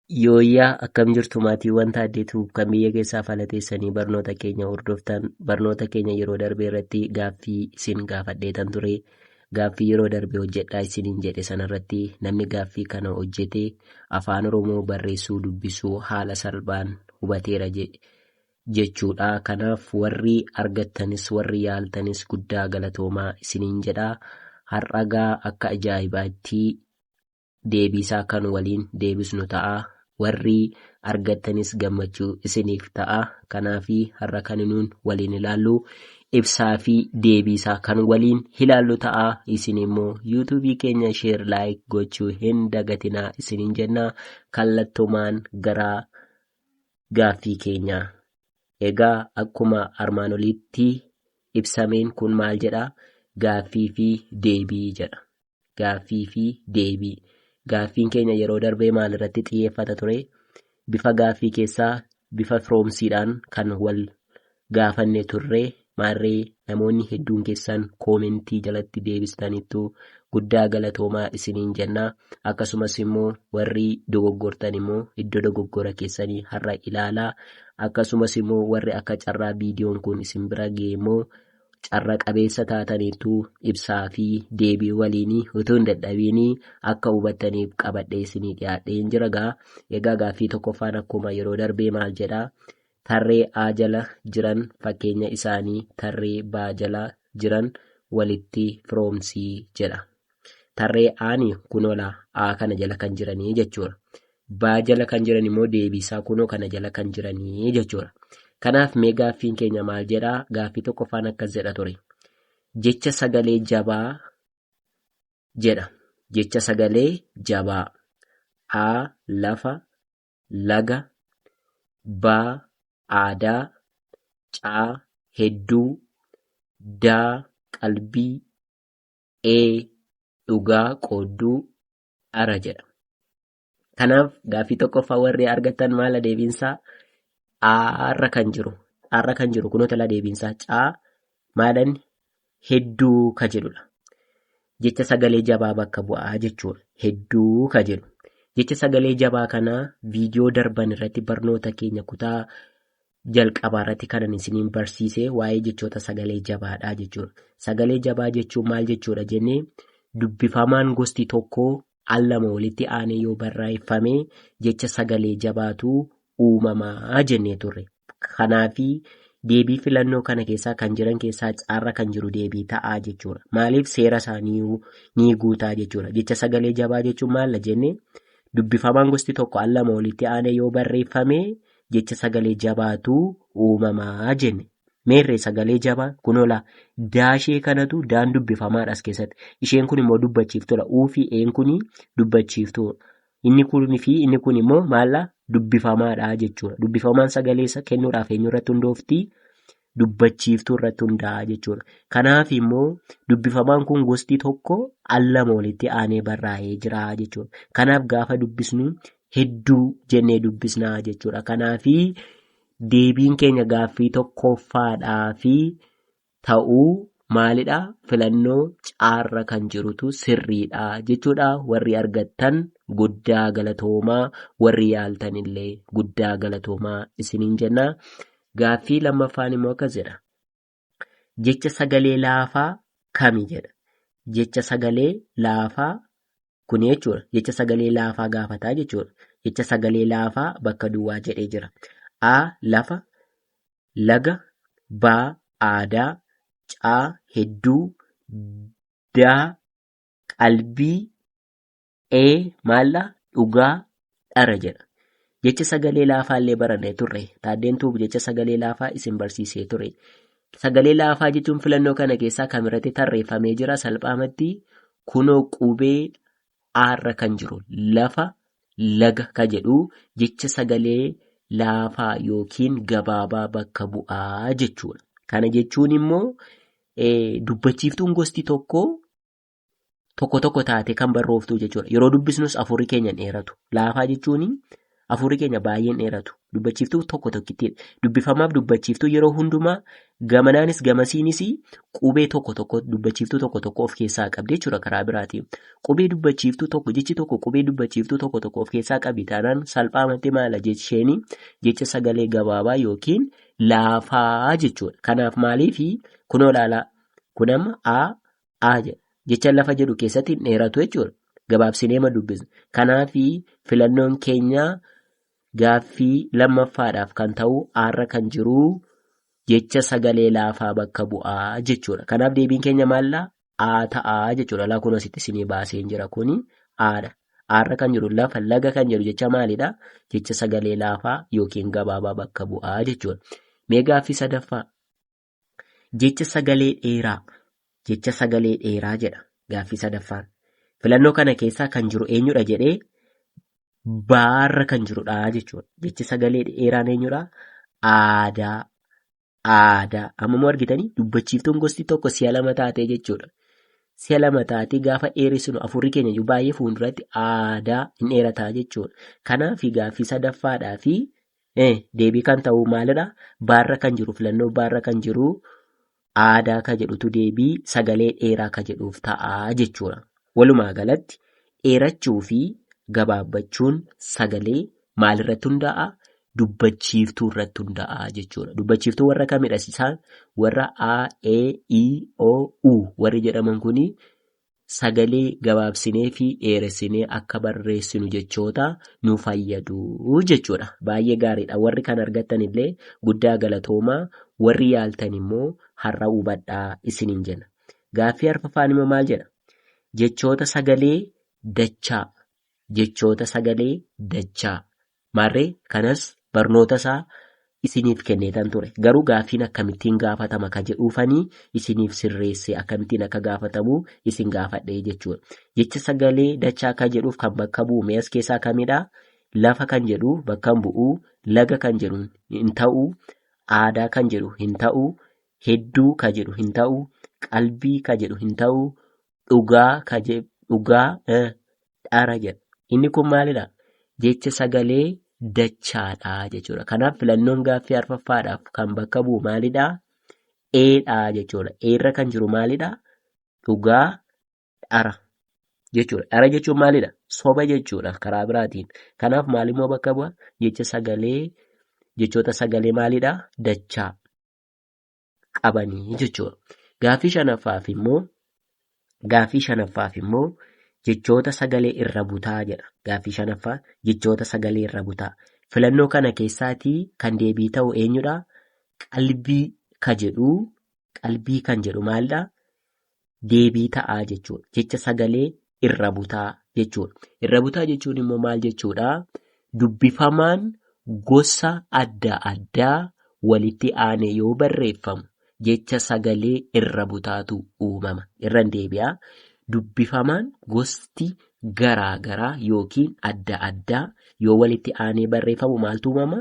Yooyyaa akkam jirtu maatiiwwan taaddeetu kan biyya keessaa falateessanii barnoota keenya hordoftan barnoota keenya yeroo darbee irratti gaaffii isin gaafadheetan ture. Gaaffii yeroo darbee hojjedhaa isiniin jedhe sanarratti namni gaaffii kana hojjete afaan Oromoo barreessuu dubbisuu haala salphaan hubateera jechuudha. Kanaaf warri argattanis warri yaaltanis guddaa galatoomaa isiniin jedha. Har'agaa akka ajaa'ibaatti deebiisaa kan waliin deebisnu ta'a. Warri argattanis gammachuu isiniif ta'a. Kanaafi har'a kan nuun waliin ilaallu ibsaa fi deebiisaa kan waliin ilaallu ta'a. Isin immoo yuutuubii keenya sheer laayik gochuu hin dagatinaa isiniin jenna. Kallattumaan gara gaaffii keenyaa. Egaa akkuma armaan olitti ibsameen kun maal jedha? Gaaffii fi deebii jedha. Gaaffii fi deebii. Gaaffiin keenya yeroo darbee maal irratti xiyyeeffata ture? Bifa gaaffii keessaa bifa firoomsiidhaan kan wal gaafanne turre. Maarree namoonni hedduun keessan koomentii jalatti deebistaniittu guddaa galatoomaa isiniin jenna. Akkasumas immoo warri dogoggortan immoo iddoo dogoggora keessanii har'a ilaalaa. Akkasumas immoo warri akka carraa viidiyoon kun isin bira ga'e immoo carra qabeessa taataniitu ibsaa fi deebii waliinii utuu hin dadhabiinii akka hubattaniif qabadhee isinii dhiyaadheen jira gaa. Egaa gaaffii tokkoffaan akkuma yeroo darbee maal jedhaa? Tarree A jala jiran fakkeenya isaanii tarree B jala jiran walitti firoomsii jedha. Tarree Aani kunoolaa A kana jala kan jiranii jechuudha. B jala kan jiran immoo deebiisaa kunoo kana jala kan jiranii jechuudha. Kanaaf mee gaaffiin keenya maal jedhaa? Gaaffii tokkoffaan akkas jedha ture. Jecha sagalee jabaa jedha. Jecha sagalee jabaa. A lafa, laga, B aadaa, C hedduu, D qalbii, E dhugaa qoodduu, R jedha. Kanaaf gaaffii tokkoffaa warri argatan maala deebiinsaa? Arra kan jiru kunoo talaa deebiinsaa C maalan hedduu ka jedhudha. Jecha sagalee jabaa bakka bu'aa jechuudha. Hedduu ka jedhu. Jecha sagalee jabaa kanaa viidiyoo darban irratti barnoota keenya kutaa jalqabaa irratti kanan isiniin barsiise waa'ee jechoota sagalee jabaadhaa jechuudha. Sagalee jabaa jechuun maal jechuudha jennee dubbifamaan gosti tokko al lama walitti aanee yoo barreeffame jecha sagalee jabaatu uumamaa jennee turre. Kanaafi deebii filannoo kana keessaa kan jiran keessaa carra kan jiru deebii ta'aa jechuudha. Maaliif seera isaanii ni guutaa jechuudha. Jecha sagalee jabaa jechuun maal jennee dubbifamaan gosti tokko al lama walitti aanee yoo barreeffame jecha sagalee jabaatu uumamaa jenne. Meerree sagalee jabaa kunoolaa daashee kanatu daan dubbifamaadhas keessatti. Isheen kun immoo dubbachiiftuudha. Uufi een kuni dubbachiiftuudha. Inni kunii fi inni kun immoo maallaa dubbifamaadha jechuudha. Dubbifamaan sagalee kennuudhaaf eenyu irratti hundoofti? Dubbachiiftuu irratti hundaa'a jechuudha. Kanaaf immoo dubbifamaan kun gosti tokko al lama walitti aanee barraa'ee jira jechuudha. Kanaaf gaafa dubbisnu hedduu jennee dubbisnaa jechuudha. Kanaafi deebiin keenya gaaffii tokkoffaadhaa fi ta'uu maalidha? Filannoo caarra kan jirutu sirriidha jechuudha. Warri argattan guddaa galatoomaa, warri yaaltan illee guddaa galatoomaa isiniin jenna. Gaaffii lammaffaan immoo akkas jedha. Jecha sagalee laafaa kami jedha. Jecha sagalee laafaa kun jechuudha. Jecha sagalee laafaa gaafataa jechuudha. Jecha sagalee laafaa bakka duwwaa jedhee jira. A lafa, laga, B aadaa, C hedduu, D qalbii, E maalla dhugaa dhara jedha. Jecha sagalee laafaa illee barannee turre. Taaddeentuu jecha sagalee laafaa isin barsiisee ture. Sagalee laafaa jechuun filannoo kana keessaa kamirratti tarreeffamee jira salphaamatti kunoo qubee aarra kan jiru lafa laga ka jedhu jecha sagalee laafaa yookiin gabaabaa bakka bu'aa jechuudha. Kana jechuun immoo dubbachiiftuun gosti tokko taate kan barrooftu jechuudha. Yeroo dubbisnus afurri keenya dheeratu. Laafaa jechuun afurri keenya baay'een dheeratu. Dubbachiiftuu tokko tokkittiidha. Dubbifamaaf dubbachiiftuu yeroo hundumaa gamanaanis gamasiinis qubee tokko tokko dubbachiiftuu tokko tokko of keessaa qabdi jechuudha karaa biraatiin. Qubee dubbachiiftuu tokko jechi tokko qubee dubbachiiftuu tokko tokko of keessaa qabdi taanaan salphaamatti maala jechisheenii jecha sagalee gabaabaa yookiin laafaa jechuudha. Kanaaf maaliifi kunoo ilaalaa kun amma a jedha. Jecha lafa jedhu keessatti hin dheeratu jechuudha. Gabaabsinee ma dubbisna. Kanaafi filannoon keenya gaaffii lammaffaadhaaf kan ta'u aarra kan jiru jecha sagalee laafaa bakka bu'aa jechuudha. Kanaaf deebiin keenya maallaa aa ta'aa jechuudha. Laa kun asitti isinii baasee jira kuni aadha. Aarra kan jiru lafa laga kan jedhu jecha maalidha? Jecha sagalee laafaa yookiin gabaabaa bakka bu'aa jechuudha. Mee gaaffii sadaffaa. Jecha sagalee dheeraa. Jecha sagalee dheeraa jedha gaaffii sadaffaan. Filannoo kana keessaa kan jiru eenyudha jedhee baarra kan jirudha jechuudha. Jechi sagalee dheeraan eenyudha? Aadaa. Aadaa. Amma moo argitanii dubbachiiftuun gosti tokko si'a lama taatee jechuudha. Si'a lama taatee gaafa dheeressinu afurri keenya iyyuu baay'ee fuulduratti aadaa hin dheerataa jechuudha. Kanaaf gaaffii sadaffaadhaa fi deebii kan ta'u maalidha? Baarra kan jiru filannoo baarra kan jiru aadaa ka jedhutu deebii sagalee dheeraa ka jedhuuf ta'aa jechuudha. Walumaa galatti dheerachuu fi gabaabbachuun sagalee maalirratti hundaa'a? Dubbachiiftuu irratti hundaa'a jechuudha. Dubbachiiftuu warra kamidha isaan? Warra A, E, I, O, U warri jedhaman kuni sagalee gabaabsinee fi dheeressinee akka barreessinu jechoota nu fayyadu jechuudha. Baay'ee gaariidha. Warri kan argattan illee guddaa galatoomaa, warri yaaltan immoo har'a hubadhaa isiniin jenna. Gaaffii arfaffaan immoo maal jedha? Jechoota sagalee dachaa. Jechoota sagalee dachaa. Maarree kanas barnoota isaa isiniif kenneetan ture. Garuu gaaffiin akkamittiin gaafatama ka jedhuufanii isiniif sirreessee akkamittiin akka gaafatamu isin gaafadhee jechuudha. Jecha sagalee dachaa kan jedhuuf kan bakka bu'u mees keessaa kamidhaa? Lafa kan jedhu bakka hin bu'u, laga kan jedhu hin ta'u, aadaa kan jedhu hin ta'u, hedduu ka jedhu hin ta'u, qalbii ka jedhu hin ta'u, dhugaa ka jedhu dhugaa dhara jedha. Inni kun maalidha? Jecha sagalee dachaadhaa jechuudha. Kanaaf filannoon gaaffii arfaffaadhaaf kan bakka bu'u maalidhaa? Eedhaa jechuudha. Eerra kan jiru maalidhaa? Dhugaa dhara jechuudha. Dhara jechuun maalidha? Soba jechuudha karaa biraatiin. Kanaaf maalimmoo bakka bu'a? Jechoota sagalee maalidhaa? Dachaa qabanii jechuudha. Gaaffii shanaffaaf immoo jechoota sagalee irra butaa jedha. Gaaffii shanaffaa jechoota sagalee irra butaa. Filannoo kana keessaatii kan deebii ta'u eenyudha? Qalbii kan jedhu maalidha? Deebii ta'aa jechuudha. Jecha sagalee irra butaa jechuudha. Irra butaa jechuun immoo maal jechuudha? Dubbifamaan gosa adda addaa walitti aanee yoo barreeffamu jecha sagalee irra butaatu uumama. Irran deebi'aa. Dubbifamaan gosti garaa garaa yookiin adda addaa yoo walitti aanee barreeffamu maaltu uumama?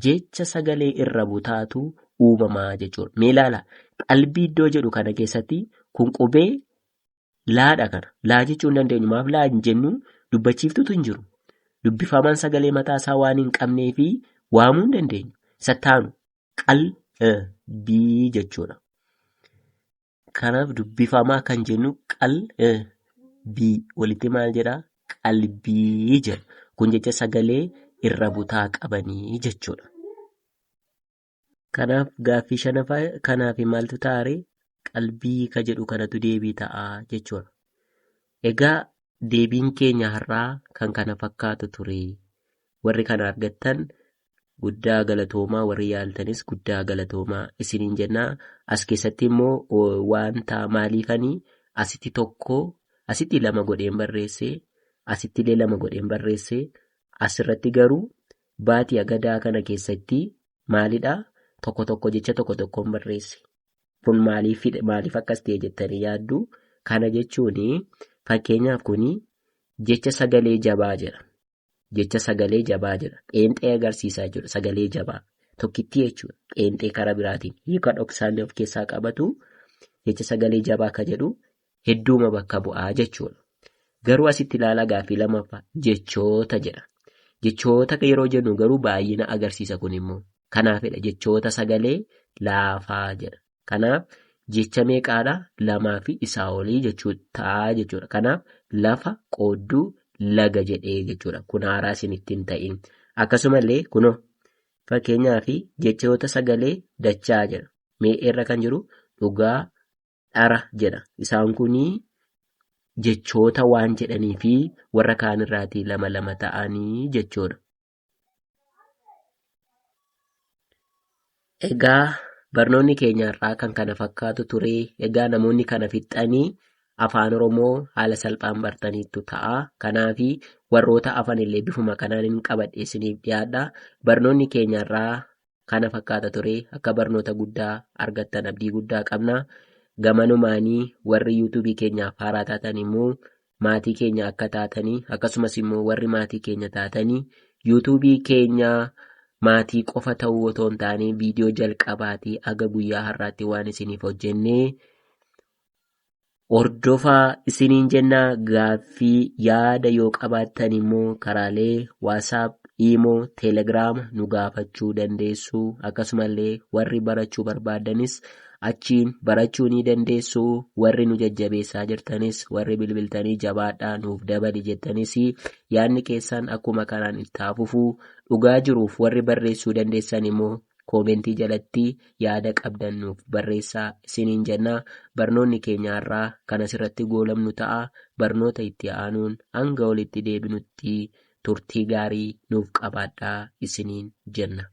Jecha sagalee irra butaatu uumamaa jechuudha. Mee ilaala. Qalbii iddoo jedhu kana keessatti kun qubee laadha kana. Laa jechuu hin dandeenyu. Maaf laa hin jennu? Dubbachiiftutu hin jiru. Dubbifamaan sagalee mataasaa waan hin qabnee fi waamuu hin dandeenyu. Sattaanu qalbii jechuudha. Kanaaf dubbifamaa kan jennu qalbii walitti maal jedhaa? Qalbii jedha. Kun jecha sagalee irra butaa qabanii jechuudha. Kanaaf gaaffii shanaffaa kanaaf maaltu taare? Qalbii ka jedhu kanatu deebii ta'aa jechuudha. Egaa deebiin keenya har'aa kan kana fakkaatu ture. Warri kana argattan guddaa galatoomaa, warri yaaltanis guddaa galatoomaa isiniin jennaa. As keessatti immoo wanta maaliifanii asitti lama godheen barreessee, asitti illee lama godheen barreessee, asirratti garuu baatii agadaa kana keessatti maalidhaa? Tokko tokko jecha tokko tokkoon barreesse. Kun maaliif akkas ta'e jettanii yaaddu? Kana jechuun fakkeenyaaf kuni jecha sagalee jabaa jedha. Jecha sagalee jabaa jedha. Qeenxee agarsiisaa jiru. Sagalee jabaa. Tokkittii jechuudha. Qeenxee karaa biraatiin. Hiika dhoksaallee of keessaa qabatu jecha sagalee jabaa ka jedhu hedduuma bakka bu'aa jechuudha. Garuu asitti ilaalaa gaaffii lamaffaa jechoota jedha. Jechoota yeroo jennu garuu baay'ina agarsiisa kun immoo. Kanaafidha jechoota sagalee laafaa jedha. Kanaaf jecha meeqaadha? 2 fi isaa olii ta'a jechuudha. Kanaaf lafa qoodduu laga jedhee jechuudha. Kun haaraa isinitti hin ta'in. Akkasumallee kunoo fakkeenyaaf jechoota sagalee dachaa jedha. Mee irra kan jiru dhugaa dhara jedha. Isaan kunii jechoota waan jedhanii fi warra kaan irraatii 2 ta'anii jechuudha. Egaa barnoonni keenya irraa kan kana fakkaatu ture. Egaa namoonni kana fixanii afaan Oromoo haala salphaan bartaniittu ta'a. Kanaafi warroota afan illee bifuma kanaan hin qabadhe isiniif dhiyaadha. Barnoonni keenya irraa kana fakkaata ture. Akka barnoota guddaa argattan abdii guddaa qabna. Gamanumaanii warri yuutuubii keenyaaf haaraa taatan immoo maatii keenya akka taatanii akkasumas immoo warri maatii keenya taatanii yuutuubii keenya maatii qofa ta'uu otoo hin taane viidiyoo jalqabaatii aga guyyaa har'aatti waan isiniif hojjennee hordofaa isiniin jenna. Gaaffii yaada yoo qabaattan immoo karaalee waasaap, iimoo, teelegiraama nu gaafachuu dandeessu. Akkasumallee warri barachuu barbaadanis achiin barachuu ni dandeessu. Warri nu jajjabeessaa jirtanis warri bilbiltanii jabaadhaa nuuf dabali jettanis yaadni keessan akkuma kanaan itti fufuu dhugaa jiruuf warri barreessuu dandeessan immoo koomentii jalatti yaada qabdan nuuf barreessaa isiniin jenna. Barnoonni keenya irraa kan asirratti goolabnu ta'a. Barnoota itti aanuun hanga walitti deebinutti turtii gaarii nuuf qabaadhaa isiniin jenna.